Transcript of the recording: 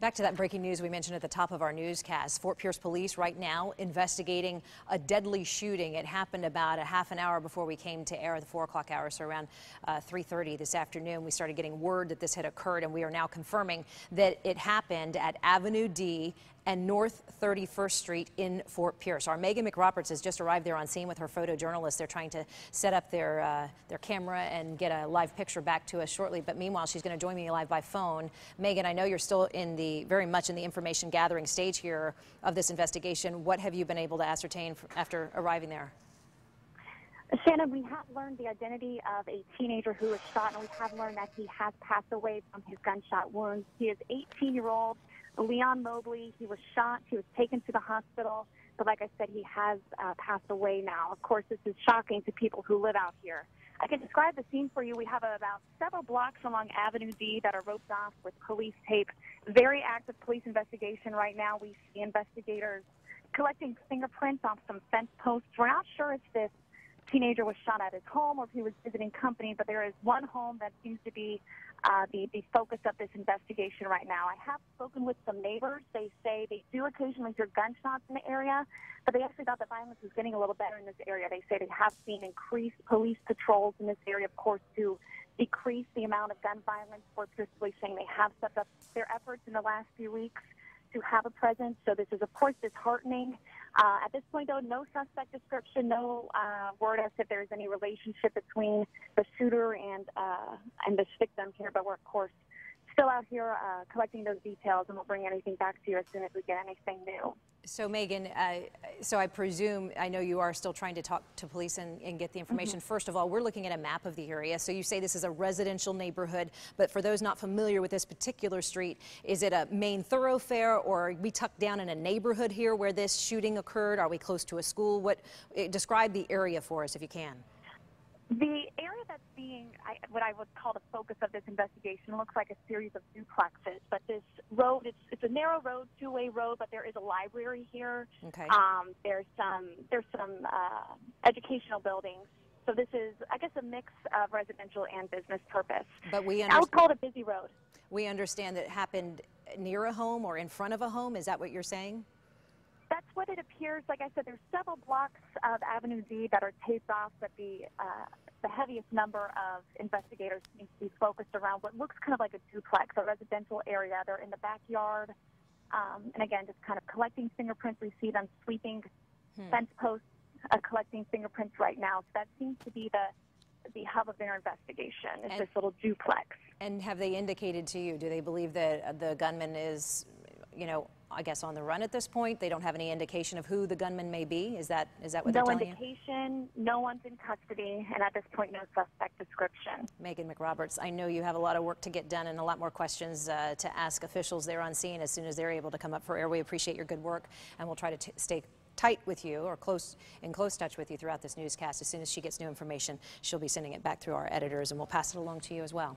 Back to that breaking news we mentioned at the top of our newscast. Fort Pierce police right now investigating a deadly shooting. It happened about a half an hour before we came to air at the 4 o'clock hour, so around 3:30 this afternoon. We started getting word that this had occurred, and we are now confirming that it happened at Avenue D and North 31st Street in Fort Pierce. Our Megan McRoberts has just arrived there on scene with her photojournalist. They're trying to set up their camera and get a live picture back to us shortly. But meanwhile, she's going to join me live by phone. Megan, I know you're still very much in the information gathering stage here of this investigation. What have you been able to ascertain after arriving there? Shannon, we have learned the identity of a teenager who was shot, and we have learned that he has passed away from his gunshot wounds. He is 18-year-old Leon Mobley. He was shot. He was taken to the hospital, but like I said, he has passed away now. Of course, this is shocking to people who live out here. I can describe the scene for you. We have about several blocks along Avenue D that are roped off with police tape. Very active police investigation right now. We see investigators collecting fingerprints off some fence posts. We're not sure if this teenager was shot at his home or if he was visiting company, but there is one home that seems to be the focus of this investigation right now. I have spoken with some neighbors. They say they do occasionally hear gunshots in the area, but they actually thought the violence was getting a little better in this area. They say they have seen increased police patrols in this area, of course, to decrease the amount of gun violence. Fort Pierce Police saying they have stepped up their efforts in the last few weeks to have a presence. So this is, of course, disheartening. At this point, though, no suspect description, no word as if there's any relationship between the shooter and this victim here. But we're, of course, still out here collecting those details, and we'll bring anything back to you as soon as we get anything new. So, Megan, so I presume, I know you are still trying to talk to police and get the information. First of all, we're looking at a map of the area. So you say this is a residential neighborhood, but for those not familiar with this particular street, is it a main thoroughfare, or are we tucked down in a neighborhood here where this shooting occurred? Are we close to a school? Describe the area for us if you can. The area that's being, what I would call the focus of this investigation, looks like a series of duplexes. But this road, it's a narrow road, two-way road, but there is a library here. Okay. There's some educational buildings. So this is, I guess, a mix of residential and business purpose. But I would call it a busy road. We understand that it happened near a home or in front of a home. Is that what you're saying? That's what it appears. Like I said, there's several blocks of Avenue D that are taped off, but the heaviest number of investigators seems to be focused around what looks kind of like a duplex, a residential area. They're in the backyard, and again, just kind of collecting fingerprints. We see them sweeping fence posts, collecting fingerprints right now. So that seems to be the hub of their investigation, is this little duplex. And have they indicated to you, do they believe that the gunman is, I guess, on the run at this point? They don't have any indication of who the gunman may be? Is that what they're telling you? No indication. No one's in custody, and at this point, no suspect description. Megan McRoberts, I know you have a lot of work to get done and a lot more questions to ask officials there on scene as soon as they're able to come up for air. We appreciate your good work, and we'll try to stay tight with you, or in close touch with you throughout this newscast. As soon as she gets new information, she'll be sending it back through our editors, and we'll pass it along to you as well.